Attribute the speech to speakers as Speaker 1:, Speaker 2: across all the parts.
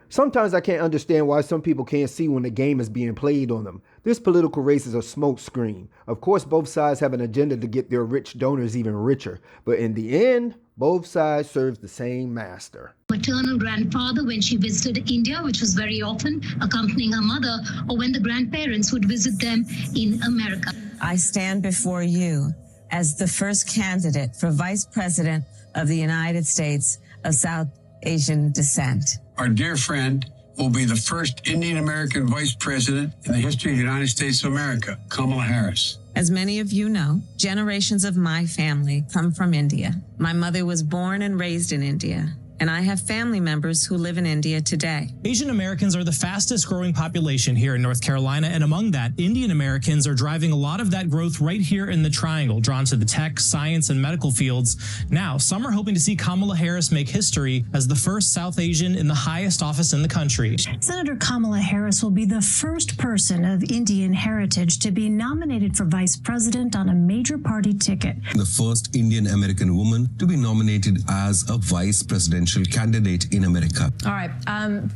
Speaker 1: Sometimes I can't understand why some people can't see when the game is being played on them. This political race is a smokescreen. Of course, both sides have an agenda to get their rich donors even richer, but in the end, both sides serve the same master.
Speaker 2: Maternal grandfather when she visited India, which was very often accompanying her mother, or when the grandparents would visit them in America.
Speaker 3: I stand before you as the first candidate for Vice President of the United States of South Asian descent.
Speaker 4: Our dear friend will be the first Indian American vice president in the history of the United States of America, Kamala Harris.
Speaker 3: As many of you know, generations of my family come from India. My mother was born and raised in India, and I have family members who live in India today.
Speaker 5: Asian Americans are the fastest growing population here in North Carolina, and among that, Indian Americans are driving a lot of that growth right here in the Triangle, drawn to the tech, science, and medical fields. Now, some are hoping to see Kamala Harris make history as the first South Asian in the highest office in the country.
Speaker 6: Senator Kamala Harris will be the first person of Indian heritage to be nominated for vice president on a major party ticket.
Speaker 7: The first Indian American woman to be nominated as a vice presidential candidate in America.
Speaker 8: All right,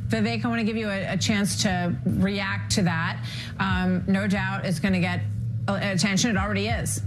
Speaker 8: Vivek, I want to give you a chance to react to that. No doubt it's going to get attention. It already is.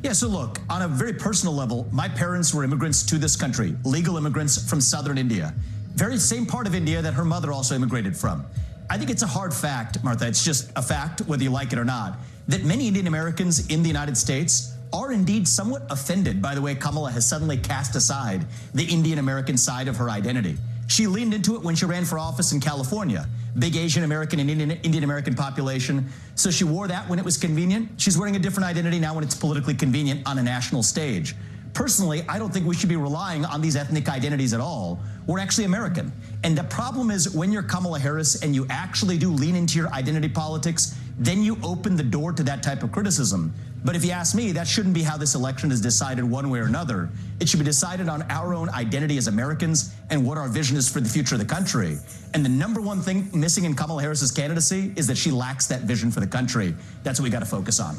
Speaker 9: Yeah, so look, on a very personal level, my parents were immigrants to this country, legal immigrants from southern India. Very same part of India that her mother also immigrated from. I think it's a hard fact, Martha, it's just a fact, whether you like it or not, that many Indian Americans in the United States are indeed somewhat offended by the way Kamala has suddenly cast aside the Indian American side of her identity. She leaned into it when she ran for office in California. Big Asian American and Indian American population. So she wore that when it was convenient. She's wearing a different identity now when it's politically convenient on a national stage. Personally, I don't think we should be relying on these ethnic identities at all. We're actually American. And the problem is when you're Kamala Harris and you actually do lean into your identity politics, then you open the door to that type of criticism. But if you ask me, that shouldn't be how this election is decided one way or another. It should be decided on our own identity as Americans and what our vision is for the future of the country. And the number one thing missing in Kamala Harris's candidacy is that she lacks that vision for the country. That's what we got to focus on.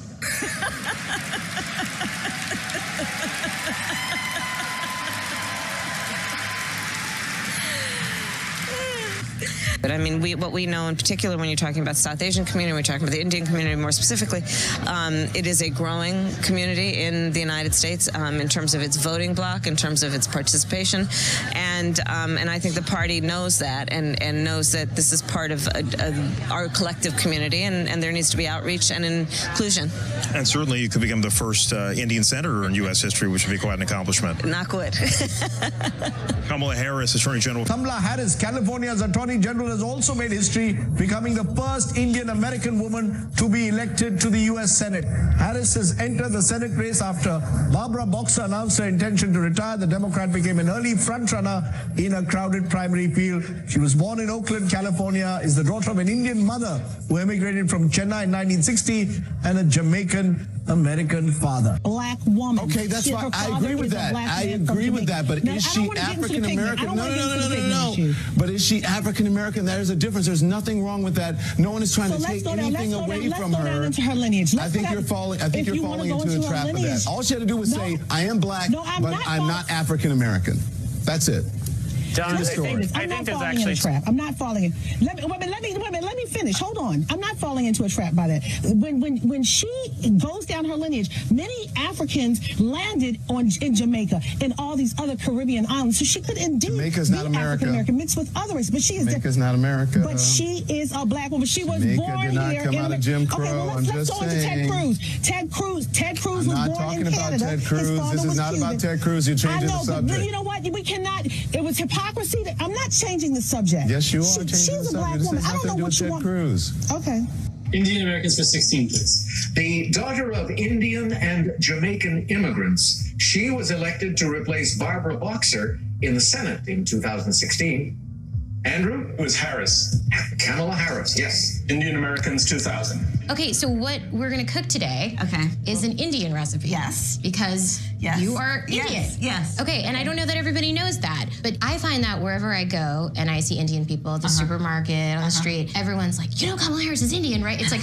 Speaker 3: But I mean, what we know in particular when you're talking about South Asian community, we're talking about the Indian community more specifically, it is a growing community in the United States in terms of its voting bloc, in terms of its participation. And I think the party knows that and knows that this is part of our collective community, and there needs to be outreach and inclusion.
Speaker 10: And certainly you could become the first Indian senator in U.S. history, which would be quite an accomplishment.
Speaker 3: Not good.
Speaker 10: Kamala Harris, Attorney General.
Speaker 11: Kamala Harris, California's Attorney General, has also made history, becoming the first Indian American woman to be elected to the U.S. Senate. Harris has entered the Senate race after Barbara Boxer announced her intention to retire. The Democrat became an early frontrunner in a crowded primary field. She was born in Oakland, California, is the daughter of an Indian mother who emigrated from Chennai in 1960 and a Jamaican American father.
Speaker 6: Black woman.
Speaker 11: Okay, that's why I agree with that. I agree with that. But is she African American? No. But is she African American? There's a difference. There's nothing wrong with that. No one is trying to take anything away from her.
Speaker 6: Let's go down into her lineage.
Speaker 11: I think you're falling into a trap of that. All she had to do was say, I am black, but I'm not African American. That's it.
Speaker 6: John, I'm not falling in a trap. I'm not falling in. Let me finish. Hold on. I'm not falling into a trap by that. When she goes down her lineage, many Africans landed in Jamaica and all these other Caribbean islands. So she could indeed
Speaker 11: Jamaica's
Speaker 6: be
Speaker 11: not America.
Speaker 6: African American mixed with other races. But she is
Speaker 11: Jamaica's not America.
Speaker 6: But she is a black woman. She was
Speaker 11: Jamaica
Speaker 6: born
Speaker 11: did not
Speaker 6: here.
Speaker 11: Come out of Jim Crow.
Speaker 6: Okay, well, let's go into Ted Cruz. Ted Cruz was born in Canada.
Speaker 11: I'm not talking about Ted Cruz. This is not about Ted Cruz. You're changing the subject.
Speaker 6: But you know what? We cannot. It was hypocrisy. I'm not changing the subject.
Speaker 11: Yes, you are changing the subject.
Speaker 6: She's a black woman. I don't know what you want.
Speaker 11: Cruz.
Speaker 6: Okay.
Speaker 12: Indian Americans for 16, please. The daughter of Indian and Jamaican immigrants, she was elected to replace Barbara Boxer in the Senate in 2016. Andrew?
Speaker 13: It was Harris.
Speaker 12: Kamala Harris, yes.
Speaker 13: Indian Americans 2000.
Speaker 14: Okay, so what we're going to cook today is an Indian recipe.
Speaker 3: Yes.
Speaker 14: Because you are Indian.
Speaker 3: Yes.
Speaker 14: Okay, and I don't know that everybody knows that, but I find that wherever I go and I see Indian people at the supermarket, on the street, everyone's like, you know, Kamala Harris is Indian, right? It's like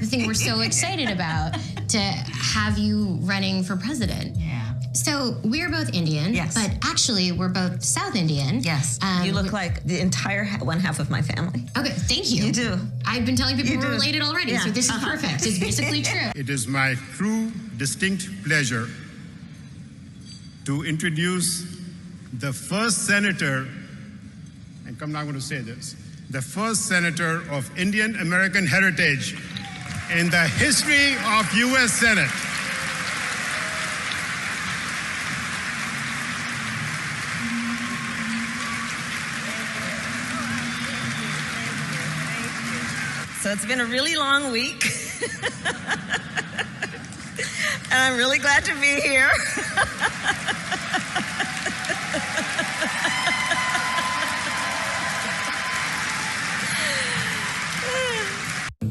Speaker 14: the thing we're so excited about to have you running for president.
Speaker 3: Yeah.
Speaker 14: So we're both Indian,
Speaker 3: Yes.
Speaker 14: but actually we're both South Indian.
Speaker 3: Yes. You look like the entire one half of my family.
Speaker 14: Okay, thank you.
Speaker 3: You do.
Speaker 14: I've been telling people
Speaker 3: You
Speaker 14: we're
Speaker 3: do.
Speaker 14: related already,
Speaker 3: Yeah.
Speaker 14: so this is perfect. It's basically true.
Speaker 15: It is my true, distinct pleasure to introduce the first senator, and I'm not going to say this, the first senator of Indian American heritage in the history of U.S. Senate.
Speaker 3: So it's been a really long week. And I'm really glad to be here.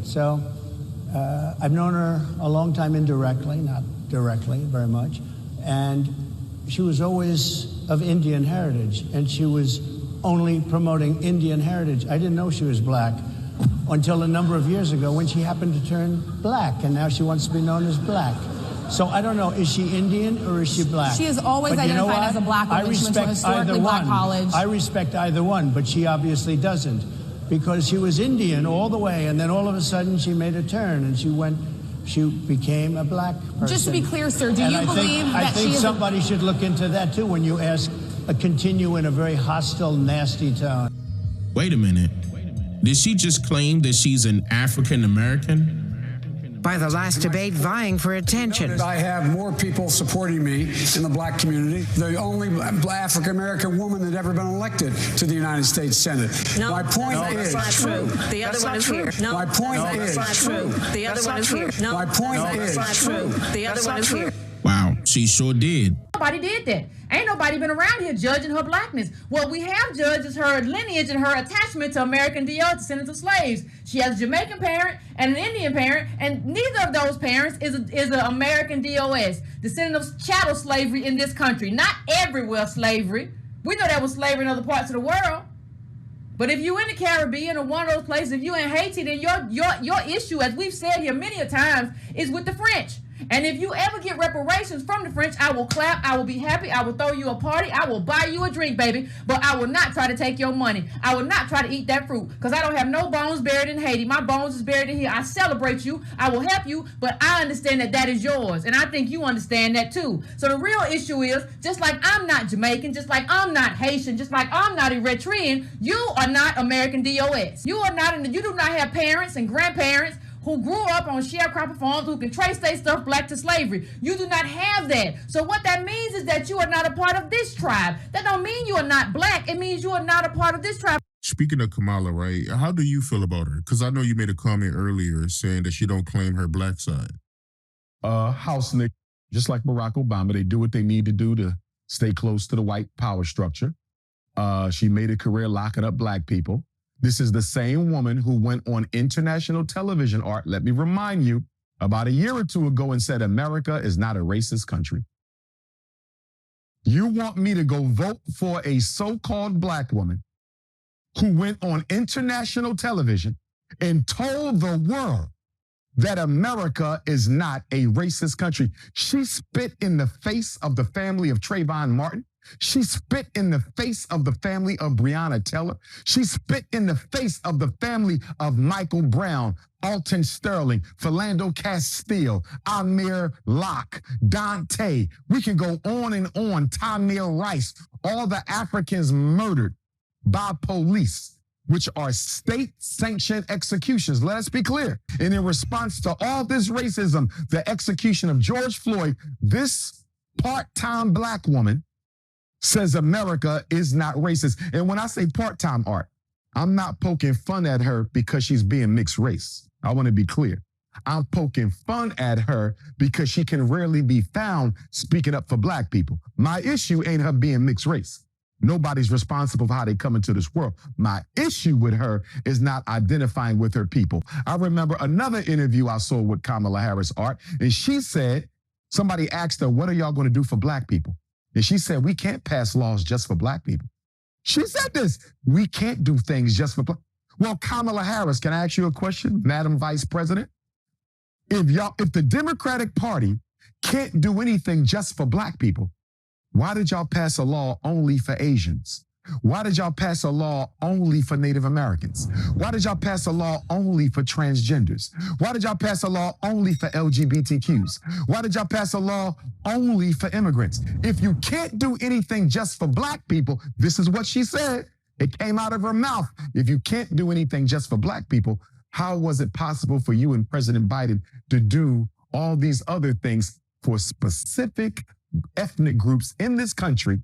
Speaker 16: So I've known her a long time indirectly, not directly very much. And she was always of Indian heritage, and she was only promoting Indian heritage. I didn't know she was black until a number of years ago when she happened to turn black, and now she wants to be known as black. So I don't know, is she Indian or is she black?
Speaker 8: She has always
Speaker 16: But you know
Speaker 8: identified
Speaker 16: what?
Speaker 8: as a black woman.
Speaker 16: I
Speaker 8: She went to a
Speaker 16: respect
Speaker 8: historically
Speaker 16: either
Speaker 8: black
Speaker 16: one.
Speaker 8: college.
Speaker 16: I respect either one, but she obviously doesn't, because she was Indian all the way, and then all of a sudden she made a turn and she became a black person.
Speaker 8: Just to be clear, sir, do you believe
Speaker 16: I
Speaker 8: that
Speaker 16: think
Speaker 8: she is
Speaker 16: somebody should look into that too when you ask, continue in a very hostile, nasty tone.
Speaker 17: Wait a minute. Did she just claim that she's an African American?
Speaker 18: By the last debate, vying for attention.
Speaker 4: I have more people supporting me in the black community. The only African American woman that ever been elected to the United States Senate.
Speaker 3: No,
Speaker 4: my point is
Speaker 3: that's not true. The other one is here. No,
Speaker 4: my point is
Speaker 3: that's not true. The other one is here. No,
Speaker 4: my point is
Speaker 3: that's not true. The other one is here.
Speaker 17: Wow, she sure did.
Speaker 19: Nobody did that. Ain't nobody been around here judging her blackness. What we have judged is her lineage and her attachment to American DL, descendants of slaves. She has a Jamaican parent and an Indian parent, and neither of those parents is an American DOS, descendant of chattel slavery in this country. Not everywhere slavery. We know that was slavery in other parts of the world. But if you in the Caribbean or one of those places, if you in Haiti, then your issue, as we've said here many a times, is with the French. And if you ever get reparations from the French, I will clap, I will be happy, I will throw you a party, I will buy you a drink, baby, but I will not try to take your money. I will not try to eat that fruit, because I don't have no bones buried in Haiti. My bones is buried in here. I celebrate you, I will help you, but I understand that that is yours, and I think you understand that too. So the real issue is, just like I'm not Jamaican, just like I'm not Haitian, just like I'm not Eritrean, you are not American DOS. You are not, you do not have parents and grandparents who grew up on sharecropper farms, who can trace their stuff back to slavery. You do not have that. So what that means is that you are not a part of this tribe. That don't mean you are not black. It means you are not a part of this tribe.
Speaker 20: Speaking of Kamala, right, how do you feel about her? Because I know you made a comment earlier saying that she don't claim her black side.
Speaker 21: House nigga, just like Barack Obama, they do what they need to do to stay close to the white power structure. She made a career locking up black people. This is the same woman who went on international television, Art, let me remind you, about a year or two ago and said America is not a racist country. You want me to go vote for a so-called black woman who went on international television and told the world that America is not a racist country? She spit in the face of the family of Trayvon Martin. She spit in the face of the family of Breonna Taylor. She spit in the face of the family of Michael Brown, Alton Sterling, Philando Castile, Amir Locke, Dante. We can go on and on. Tamir Rice, all the Africans murdered by police, which are state-sanctioned executions. Let us be clear. And in response to all this racism, the execution of George Floyd, this part-time black woman says America is not racist. And when I say part-time, Art, I'm not poking fun at her because she's being mixed race. I want to be clear. I'm poking fun at her because she can rarely be found speaking up for black people. My issue ain't her being mixed race. Nobody's responsible for how they come into this world. My issue with her is not identifying with her people. I remember another interview I saw with Kamala Harris, Art, and she said, somebody asked her, what are y'all going to do for black people? And she said, we can't pass laws just for black people. She said this, we can't do things just for black. Well, Kamala Harris, can I ask you a question, Madam Vice President? If the Democratic Party can't do anything just for black people, why did y'all pass a law only for Asians? Why did y'all pass a law only for Native Americans? Why did y'all pass a law only for transgenders? Why did y'all pass a law only for LGBTQs? Why did y'all pass a law only for immigrants? If you can't do anything just for black people, this is what she said. It came out of her mouth. If you can't do anything just for black people, how was it possible for you and President Biden to do all these other things for specific ethnic groups in this country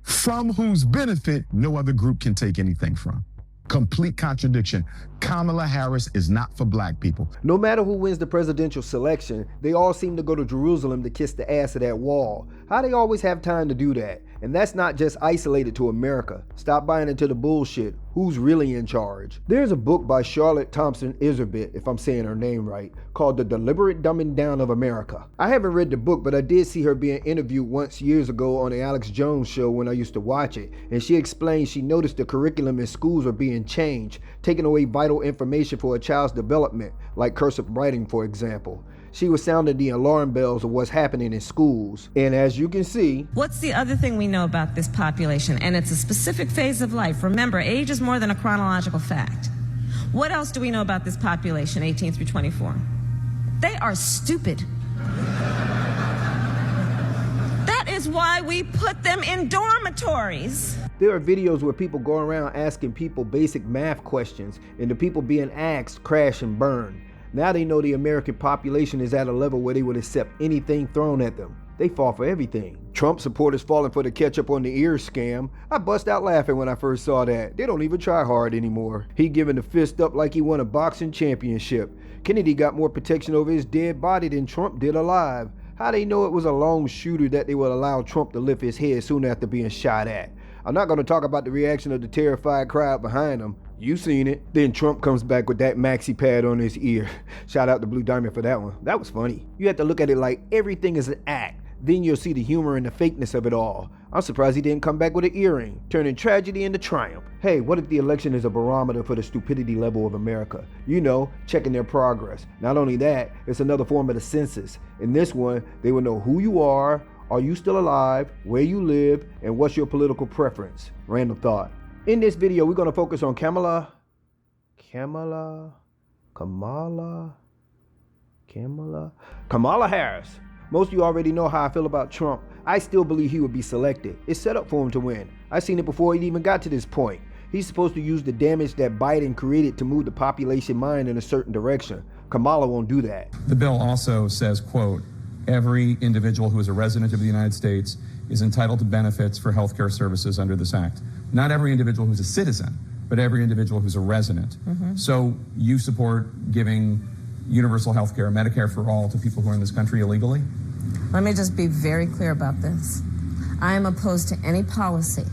Speaker 21: from whose benefit no other group can take anything from? Complete contradiction. Kamala Harris is not for black people.
Speaker 1: No matter who wins the presidential selection, they all seem to go to Jerusalem to kiss the ass of that wall. How they always have time to do that? And that's not just isolated to America. Stop buying into the bullshit. Who's really in charge? There's a book by Charlotte Thompson Iserbit, if I'm saying her name right, called The Deliberate Dumbing Down of America. I haven't read the book, but I did see her being interviewed once years ago on the Alex Jones show when I used to watch it. And she explained she noticed the curriculum in schools are being changed, taking away vital information for a child's development, like cursive writing, for example. She was sounding the alarm bells of what's happening in schools. And as you can see...
Speaker 3: What's the other thing we know about this population? And it's a specific phase of life. Remember, age is more than a chronological fact. What else do we know about this population, 18 through 24? They are stupid. That is why we put them in dormitories.
Speaker 1: There are videos where people go around asking people basic math questions, and the people being asked crash and burn. Now they know the American population is at a level where they would accept anything thrown at them. They fall for everything. Trump supporters falling for the ketchup on the ear scam. I bust out laughing when I first saw that. They don't even try hard anymore. He giving the fist up like he won a boxing championship. Kennedy got more protection over his dead body than Trump did alive. How they know it was a lone shooter that they would allow Trump to lift his head soon after being shot at? I'm not going to talk about the reaction of the terrified crowd behind him. You seen it. Then Trump comes back with that maxi pad on his ear. Shout out to Blue Diamond for that one. That was funny. You have to look at it like everything is an act. Then you'll see the humor and the fakeness of it all. I'm surprised he didn't come back with an earring, turning tragedy into triumph. Hey, what if the election is a barometer for the stupidity level of America? You know, checking their progress. Not only that, it's another form of the census. In this one, they will know who you are you still alive, where you live, and what's your political preference. Random thought. In this video, we're going to focus on Kamala Harris. Most of you already know how I feel about Trump. I still believe he would be selected. It's set up for him to win. I've seen it before he even got to this point. He's supposed to use the damage that Biden created to move the population mind in a certain direction. Kamala won't do that.
Speaker 22: The bill also says, quote, every individual who is a resident of the United States is entitled to benefits for health care services under this act. Not every individual who's a citizen, but every individual who's a resident. So you support giving universal health care, Medicare for all, to people who are in this country illegally?
Speaker 3: Let me just be very clear about this. I am opposed to any policy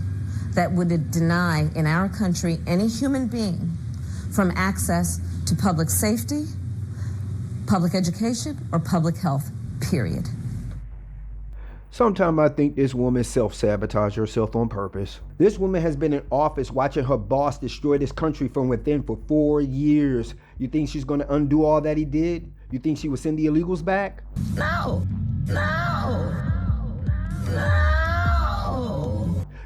Speaker 3: that would deny in our country any human being from access to public safety, public education, or public health, period.
Speaker 1: Sometimes I think this woman self-sabotaged herself on purpose. This woman has been in office watching her boss destroy this country from within for 4 years. You think she's going to undo all that he did? You think she would send the illegals back? No!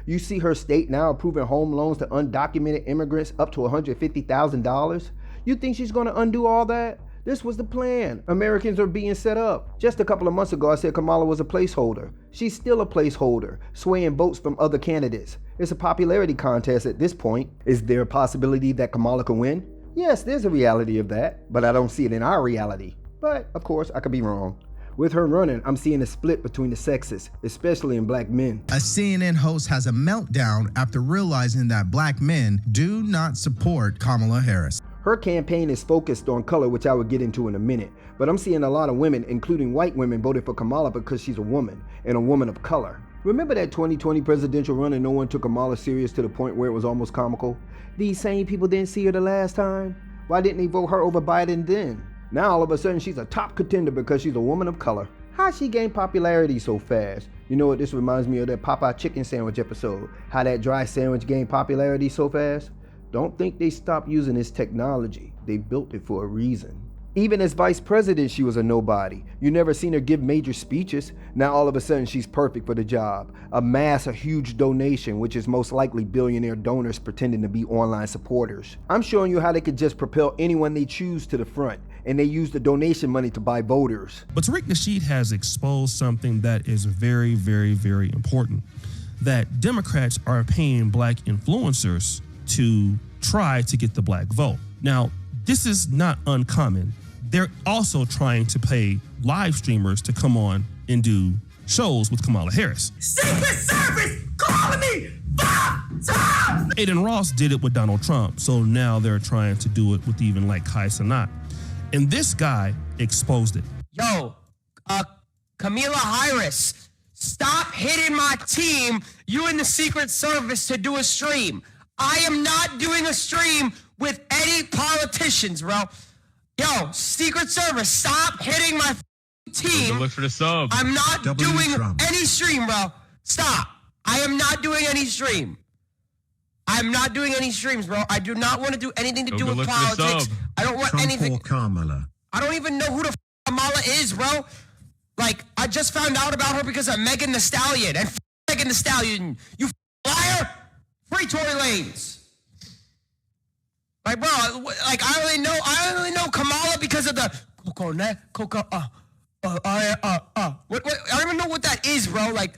Speaker 1: You see her state now approving home loans to undocumented immigrants up to $150,000? You think she's going to undo all that? This was the plan. Americans are being set up. Just a couple of months ago, I said Kamala was a placeholder. She's still a placeholder, swaying votes from other candidates. It's a popularity contest at this point. Is there a possibility that Kamala can win? Yes, there's a reality of that, but I don't see it in our reality. But, of course, I could be wrong. With her running, I'm seeing a split between the sexes, especially in black men.
Speaker 23: A CNN host has a meltdown after realizing that black men do not support Kamala Harris.
Speaker 1: Her campaign is focused on color, which I will get into in a minute. But I'm seeing a lot of women, including white women, voted for Kamala because she's a woman, and a woman of color. Remember that 2020 presidential run and no one took Kamala serious to the point where it was almost comical? These same people didn't see her the last time? Why didn't they vote her over Biden then? Now all of a sudden she's a top contender because she's a woman of color. How'd she gain popularity so fast? You know what, this reminds me of that Popeye chicken sandwich episode. How that dry sandwich gained popularity so fast? Don't think they stopped using this technology. They built it for a reason. Even as vice president, she was a nobody. You never seen her give major speeches. Now all of a sudden she's perfect for the job. Amass a huge donation, which is most likely billionaire donors pretending to be online supporters. I'm showing you how they could just propel anyone they choose to the front, and they use the donation money to buy voters.
Speaker 2: But Tariq Nasheed has exposed something that is very, very, very important. That Democrats are paying black influencers to try to get the black vote. Now, this is not uncommon. They're also trying to pay live streamers to come on and do shows with Kamala Harris.
Speaker 5: Secret Service calling me 5 times!
Speaker 2: Aiden Ross did it with Donald Trump, so now they're trying to do it with even like Kai Cenat. And this guy exposed it.
Speaker 5: Yo, Kamala Harris, stop hitting my team, you and the Secret Service, to do a stream. I am not doing a stream with any politicians, bro. Yo, Secret Service, stop hitting my team.
Speaker 7: Look for the sub.
Speaker 5: I'm not doing any stream, bro. Stop. I am not doing any stream. I'm not doing any streams, bro. I do not want to do anything to do with politics. I don't want
Speaker 24: Trump
Speaker 5: anything.
Speaker 24: Or Kamala.
Speaker 5: I don't even know who the Kamala is, bro. Like, I just found out about her because of Megan Thee Stallion. And Megan Thee Stallion, you liar. Free Tory Lanez. Like, bro, like I only know Kamala because of the what I don't even know what that is, bro. Like,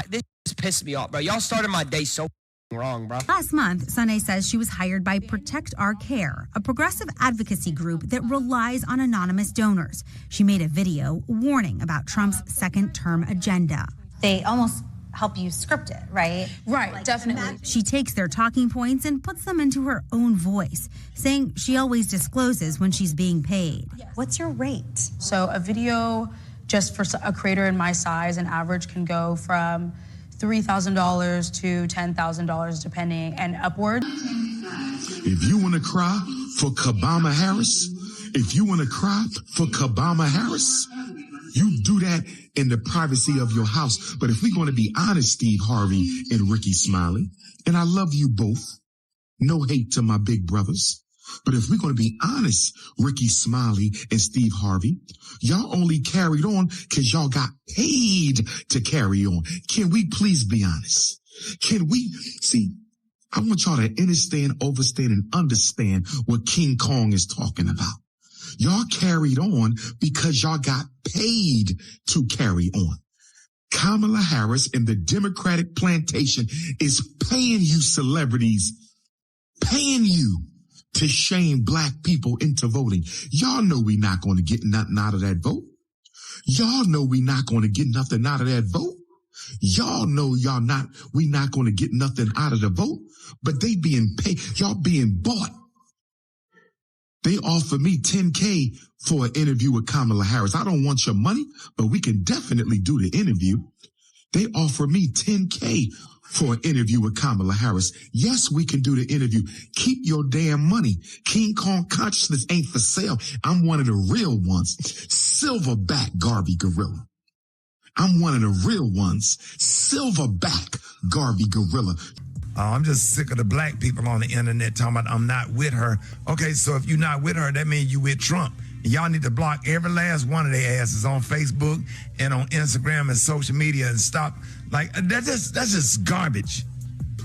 Speaker 5: this just pissed me off, bro. Y'all started my day so wrong, bro.
Speaker 25: Last month, Sunay says she was hired by Protect Our Care, a progressive advocacy group that relies on anonymous donors. She made a video warning about Trump's second-term agenda.
Speaker 26: They almost help you script it, right?
Speaker 25: Right, like, definitely. She takes their talking points and puts them into her own voice, saying she always discloses when she's being paid.
Speaker 26: What's your rate?
Speaker 27: So a video just for a creator in my size, an average can go from $3,000 to $10,000 depending and upward.
Speaker 28: If you want to cry for Kamala Harris, you do that in the privacy of your house. But if we're going to be honest, Steve Harvey and Ricky Smiley, and I love you both, no hate to my big brothers, but if we're going to be honest, Ricky Smiley and Steve Harvey, y'all only carried on because y'all got paid to carry on. Can we please be honest? Can we see? I want y'all to understand, overstand, and understand what King Kong is talking about. Y'all carried on because y'all got paid to carry on. Kamala Harris and the Democratic plantation is paying you celebrities, paying you to shame black people into voting. Y'all know we're not going to get nothing out of that vote. Y'all know we're not going to get nothing out of that vote. Y'all know we're not going to get nothing out of the vote, but they being paid, y'all being bought. They offered me $10K for an interview with Kamala Harris. I don't want your money, but we can definitely do the interview. They offered me $10K for an interview with Kamala Harris. Yes, we can do the interview. Keep your damn money. King Kong consciousness ain't for sale. I'm one of the real ones. Silverback Garvey Gorilla. I'm one of the real ones. Silverback Garvey Gorilla.
Speaker 29: I'm just sick of the black people on the internet talking about I'm not with her. Okay, so if you're not with her, that means you with Trump. And y'all need to block every last one of their asses on Facebook and on Instagram and social media and stop. Like, that's just garbage.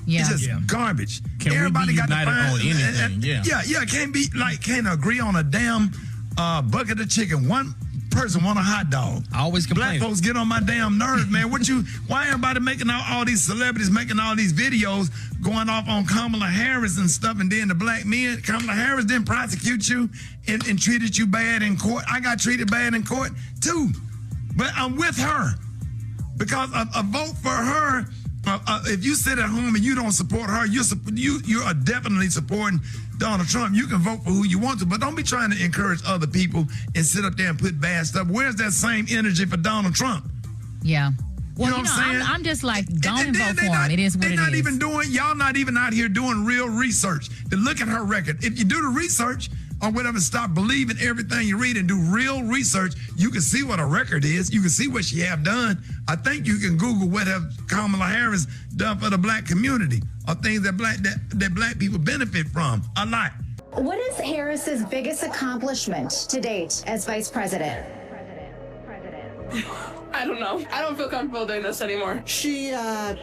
Speaker 30: Yeah.
Speaker 29: It's just garbage.
Speaker 30: Can
Speaker 29: Everybody
Speaker 30: we be
Speaker 29: got to
Speaker 30: united
Speaker 29: find,
Speaker 30: on anything? Yeah.
Speaker 29: Can't agree on a damn bucket of chicken. One person want a hot dog.
Speaker 30: I always complain.
Speaker 29: Black folks get on my damn nerves, man. Why everybody making all these celebrities making all these videos going off on Kamala Harris and stuff, and then the black men, Kamala Harris didn't prosecute you and treated you bad in court. I got treated bad in court too, but I'm with her because a vote for her. If you sit at home and you don't support her, you are definitely supporting Donald Trump. You can vote for who you want to, but don't be trying to encourage other people and sit up there and put bad stuff. Where's that same energy for Donald Trump?
Speaker 30: Yeah.
Speaker 29: Well, you know what I'm saying?
Speaker 30: I'm just like, don't vote for him. It is what it is.
Speaker 29: Y'all not even out here doing real research to look at her record. If you do the research or whatever, stop believing everything you read and do real research, you can see what a record is. You can see what she have done. I think you can Google what have Kamala Harris done for the black community or things that black people benefit from a lot.
Speaker 6: What is Harris's biggest accomplishment to date as vice president?
Speaker 7: I don't know. I don't feel comfortable doing this anymore.
Speaker 9: She was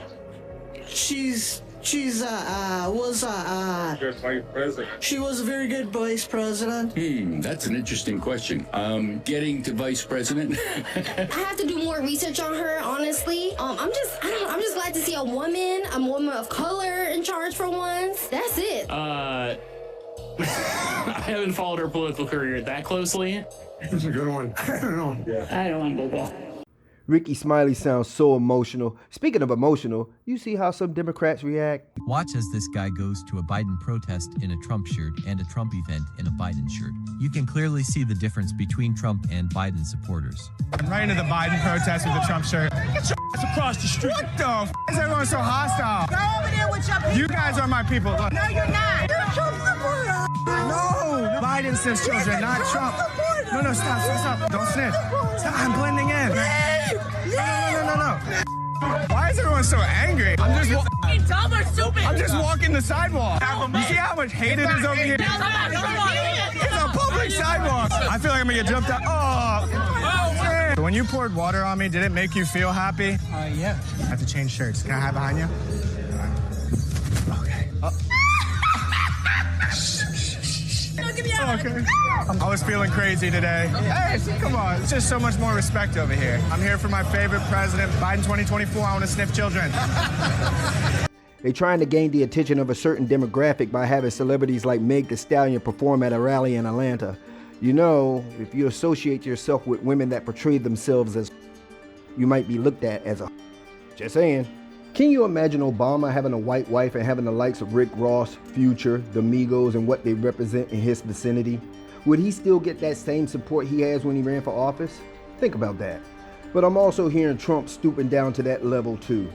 Speaker 9: vice president. She was a very good vice president.
Speaker 10: That's an interesting question. Getting to vice president.
Speaker 11: I have to do more research on her, honestly. I'm just glad to see a woman of color in charge for once. That's it.
Speaker 7: I haven't followed her political career that closely.
Speaker 9: That's a good one. I don't know.
Speaker 7: I don't want to go back.
Speaker 1: Ricky Smiley sounds so emotional. Speaking of emotional, you see how some Democrats react?
Speaker 12: Watch as this guy goes to a Biden protest in a Trump shirt and a Trump event in a Biden shirt. You can clearly see the difference between Trump and Biden supporters.
Speaker 13: I'm right into the Biden protest with the Trump shirt. Get your ass across the street. What the f*** is everyone so hostile?
Speaker 14: Go over there with your people.
Speaker 13: You guys are my people. Look.
Speaker 14: No, you're not. You're a Trump supporter.
Speaker 13: No, Biden says children, not Trump. No, stop. Don't snitch. Stop, I'm blending in. No. Why is everyone so angry? I'm just walking the sidewalk. You see how much hate it is over here? It's a public sidewalk. I feel like I'm gonna get jumped out. Oh, man. When you poured water on me, did it make you feel happy? Yeah. I have to change shirts. Can I hide behind you? Okay. Okay. I was feeling crazy today. Hey, come on. It's just so much more respect over here. I'm here for my favorite president, Biden 2024. I want to sniff children.
Speaker 1: They're trying to gain the attention of a certain demographic by having celebrities like Meg Thee Stallion perform at a rally in Atlanta. You know, if you associate yourself with women that portray themselves as, you might be looked at as a. Just saying. Can you imagine Obama having a white wife and having the likes of Rick Ross, Future, the Migos, and what they represent in his vicinity? Would he still get that same support he has when he ran for office? Think about that. But I'm also hearing Trump stooping down to that level too.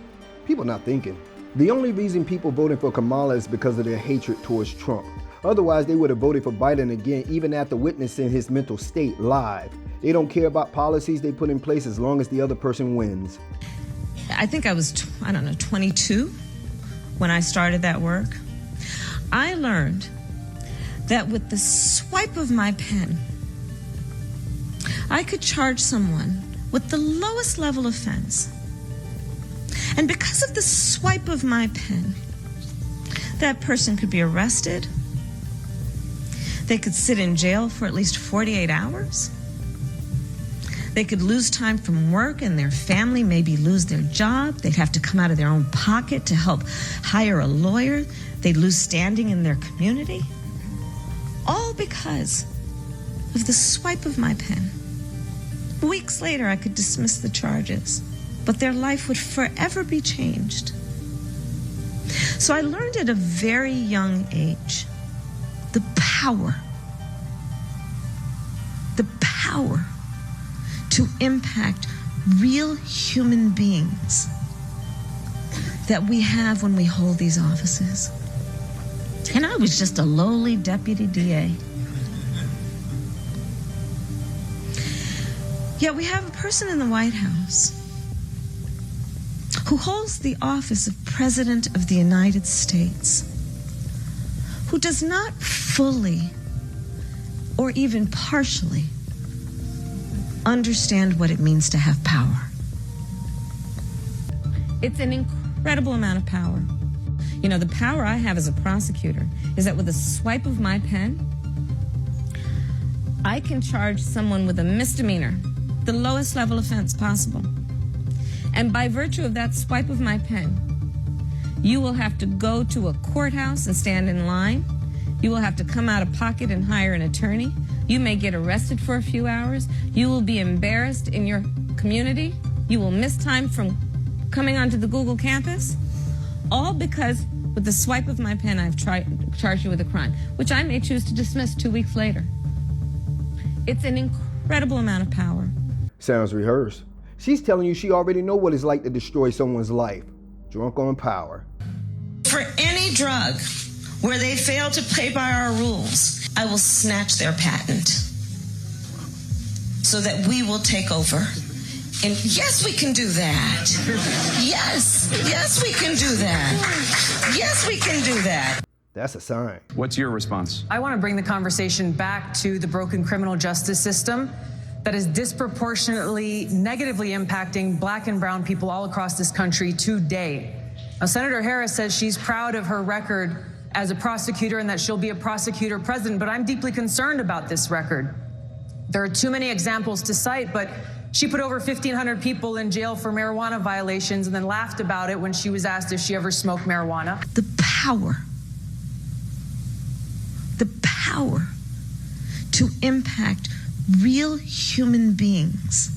Speaker 1: People not thinking. The only reason people voting for Kamala is because of their hatred towards Trump. Otherwise, they would have voted for Biden again even after witnessing his mental state live. They don't care about policies they put in place as long as the other person wins.
Speaker 3: I think I was, 22 when I started that work. I learned that with the swipe of my pen, I could charge someone with the lowest level offense. And because of the swipe of my pen, that person could be arrested. They could sit in jail for at least 48 hours. They could lose time from work and their family maybe lose their job. They'd have to come out of their own pocket to help hire a lawyer. They'd lose standing in their community. All because of the swipe of my pen. Weeks later, I could dismiss the charges, but their life would forever be changed. So I learned at a very young age the power to impact real human beings that we have when we hold these offices. And I was just a lowly deputy DA. Yet we have a person in the White House who holds the office of President of the United States, who does not fully or even partially understand what it means to have power. It's an incredible amount of power. You know, the power I have as a prosecutor is that with a swipe of my pen, I can charge someone with a misdemeanor, the lowest level offense possible. And by virtue of that swipe of my pen, you will have to go to a courthouse and stand in line. You will have to come out of pocket and hire an attorney. You may get arrested for a few hours. You will be embarrassed in your community. You will miss time from coming onto the Google campus. All because with the swipe of my pen, I've charged you with a crime, which I may choose to dismiss 2 weeks later. It's an incredible amount of power.
Speaker 1: Sounds rehearsed. She's telling you she already know what it's like to destroy someone's life. Drunk on power.
Speaker 3: For any drug where they fail to play by our rules, I will snatch their patent so that we will take over. And yes, we can do that. Yes, we can do that. Yes, we can do that.
Speaker 1: That's a sign.
Speaker 22: What's your response?
Speaker 4: I want to bring the conversation back to the broken criminal justice system that is disproportionately negatively impacting black and brown people all across this country today. Now, Senator Harris says she's proud of her record as a prosecutor and that she'll be a prosecutor president, but I'm deeply concerned about this record. There are too many examples to cite, but she put over 1,500 people in jail for marijuana violations and then laughed about it when she was asked if she ever smoked marijuana.
Speaker 8: The power to impact real human beings.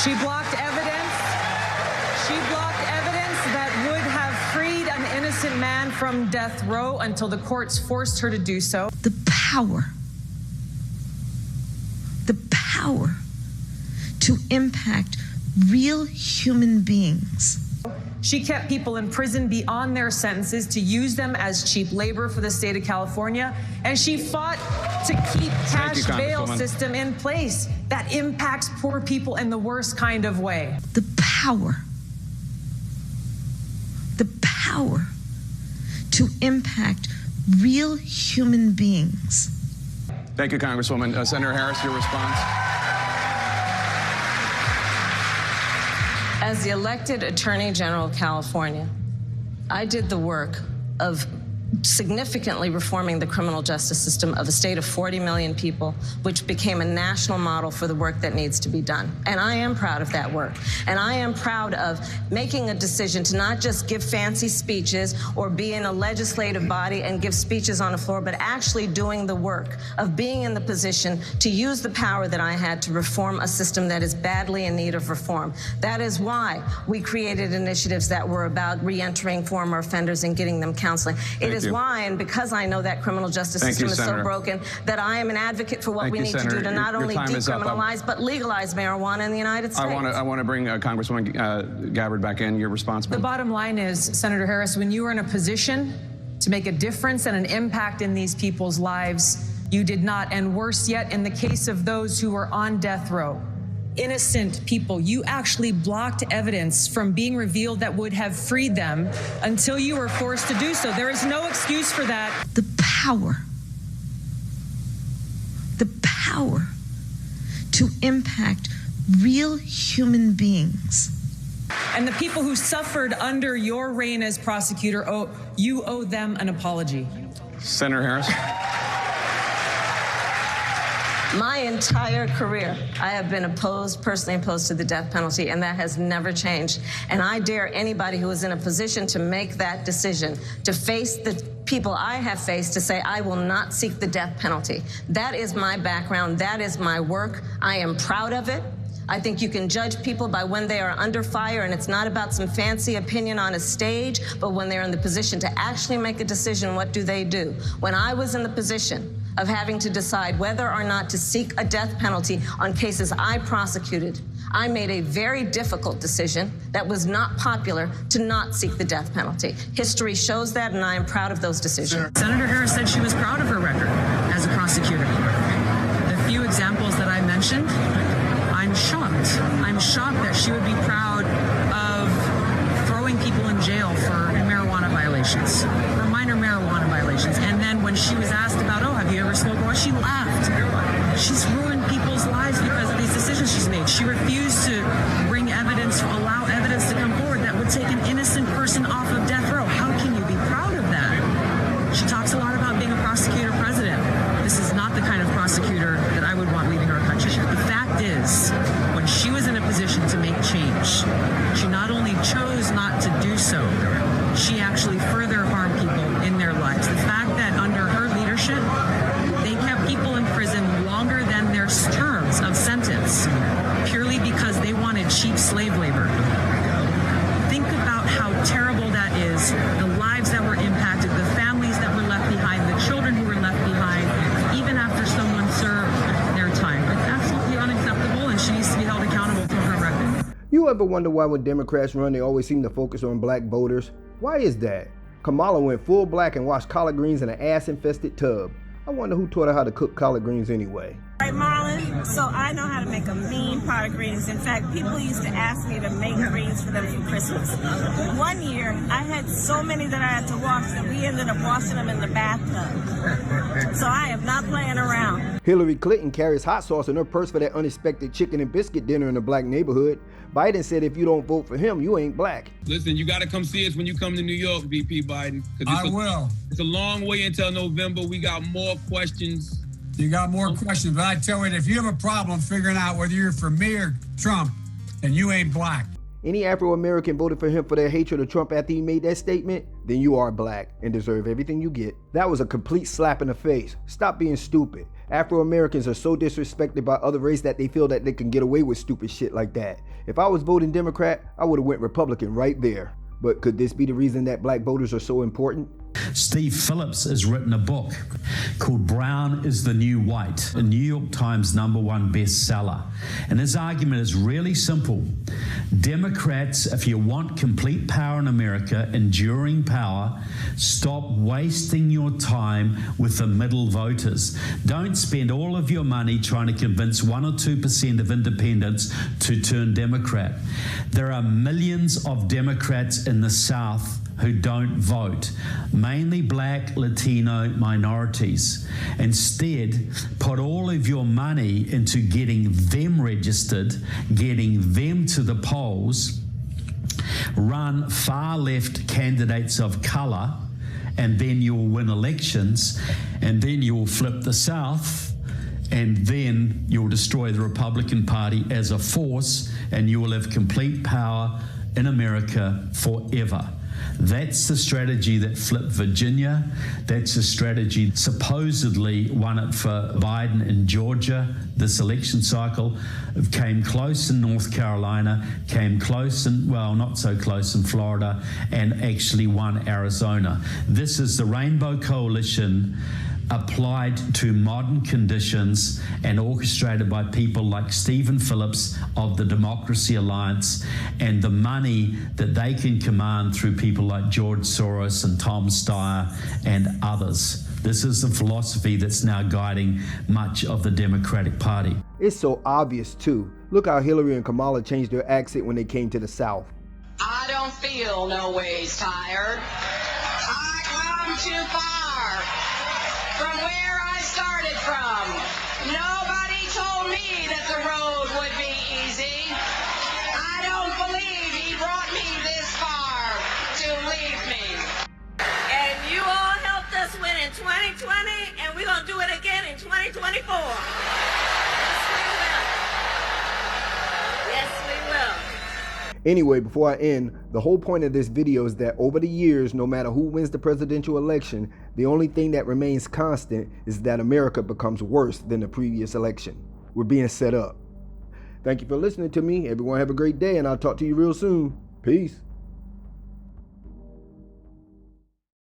Speaker 4: She blocked evidence. She blocked evidence that would have freed an innocent man from death row until the courts forced her to do so.
Speaker 8: The power to impact real human beings.
Speaker 4: She kept people in prison beyond their sentences to use them as cheap labor for the state of California. And she fought to keep cash bail system in place that impacts poor people in the worst kind of way.
Speaker 8: The power to impact real human beings.
Speaker 22: Thank you, Congresswoman. Senator Harris, your response.
Speaker 3: As the elected Attorney General of California, I did the work of significantly reforming the criminal justice system of a state of 40 million people, which became a national model for the work that needs to be done. And I am proud of that work. And I am proud of making a decision to not just give fancy speeches or be in a legislative body and give speeches on the floor, but actually doing the work of being in the position to use the power that I had to reform a system that is badly in need of reform. That is why we created initiatives that were about reentering former offenders and getting them counseling. It is why, and because I know that criminal justice system is so broken, that I am an advocate for what we need to do to not only decriminalize, but legalize marijuana in the United States.
Speaker 22: I want to bring Congresswoman Gabbard back in. Your response.
Speaker 4: The bottom line is, Senator Harris, when you were in a position to make a difference and an impact in these people's lives, you did not. And worse yet, in the case of those who were on death row, innocent people, you actually blocked evidence from being revealed that would have freed them until you were forced to do so. There is no excuse for that.
Speaker 8: The power to impact real human beings.
Speaker 4: And the people who suffered under your reign as prosecutor, you owe them an apology.
Speaker 22: Senator Harris.
Speaker 3: My entire career, I have been personally opposed to the death penalty, and that has never changed. And I dare anybody who is in a position to make that decision, to face the people I have faced, to say, I will not seek the death penalty. That is my background. That is my work. I am proud of it. I think you can judge people by when they are under fire, and it's not about some fancy opinion on a stage, but when they're in the position to actually make a decision, what do they do? When I was in the position of having to decide whether or not to seek a death penalty on cases I prosecuted, I made a very difficult decision that was not popular to not seek the death penalty. History shows that, and I am proud of those decisions.
Speaker 4: Senator Harris said she was proud of her record as a prosecutor. The few examples that I mentioned, I'm shocked. I'm shocked that she would be proud of throwing people in jail for marijuana violations, for minor marijuana violations. And then when she was asked about, have you ever smoked marijuana, she laughed. She's ruined people's lives because of these decisions she's made. She refused to bring evidence, allow evidence to come forward that would take an innocent person off of death row. How can you be proud of that? She talks a lot about being a prosecutor president. This is not the kind of prosecutor that I would want leading our country. The fact is, when she was in a position to make change, she not only chose not to do so, she actually further harmed people in their lives. The fact that under her leadership, they kept people in prison longer than their terms of sentence, purely because they wanted cheap slave labor. Think about how terrible that is, the lives that were impacted, the families that were left behind, the children who were left behind, even after someone served their time. It's absolutely unacceptable, and she needs to be held accountable for her record.
Speaker 1: You ever wonder why when Democrats run, they always seem to focus on black voters? Why is that? Kamala went full black and washed collard greens in an ass-infested tub. I wonder who taught her how to cook collard greens anyway.
Speaker 2: Right, Marlon? So I know how to make a mean pot of greens. In fact, people used to ask me to make greens for them for Christmas. One year, I had so many that I had to wash that we ended up washing them in the bathtub. So I am not playing around.
Speaker 1: Hillary Clinton carries hot sauce in her purse for that unexpected chicken and biscuit dinner in a black neighborhood. Biden said if you don't vote for him, you ain't black.
Speaker 15: Listen, you got to come see us when you come to New York, VP Biden.
Speaker 16: I will.
Speaker 15: It's a long way until November. We got more questions.
Speaker 16: You got more questions, but I tell you, if you have a problem figuring out whether you're for me or Trump, then you ain't black.
Speaker 1: Any Afro-American voted for him for their hatred of Trump after he made that statement, then you are black and deserve everything you get. That was a complete slap in the face. Stop being stupid. Afro-Americans are so disrespected by other race that they feel that they can get away with stupid shit like that. If I was voting Democrat, I would have went Republican right there. But could this be the reason that black voters are so important?
Speaker 17: Steve Phillips has written a book called Brown is the New White, a New York Times #1 bestseller. And his argument is really simple. Democrats, if you want complete power in America, enduring power, stop wasting your time with the middle voters. Don't spend all of your money trying to convince 1 or 2% of independents to turn Democrat. There are millions of Democrats in the South who don't vote, mainly black, Latino minorities. Instead, put all of your money into getting them registered, getting them to the polls, run far left candidates of color, and then you'll win elections, and then you'll flip the South, and then you'll destroy the Republican Party as a force, and you will have complete power in America forever. That's the strategy that flipped Virginia. That's the strategy that supposedly won it for Biden in Georgia this election cycle. It came close in North Carolina, came close in, well, not so close in Florida, and actually won Arizona. This is the Rainbow Coalition applied to modern conditions and orchestrated by people like Stephen Phillips of the Democracy Alliance and the money that they can command through people like George Soros and Tom Steyer and others. This is the philosophy that's now guiding much of the Democratic Party.
Speaker 1: It's so obvious too. Look how Hillary and Kamala changed their accent when they came to the South.
Speaker 18: I don't feel no ways tired. I come too far from where I started from. Nobody told me that the road would be easy. I don't believe he brought me this far to leave me.
Speaker 2: And you all helped us win in 2020, and we're going to do it again in 2024. Yes, we will.
Speaker 1: Anyway, before I end, the whole point of this video is that over the years, no matter who wins the presidential election, the only thing that remains constant is that America becomes worse than the previous election. We're being set up. Thank you for listening to me. Everyone have a great day, and I'll talk to you real soon. Peace.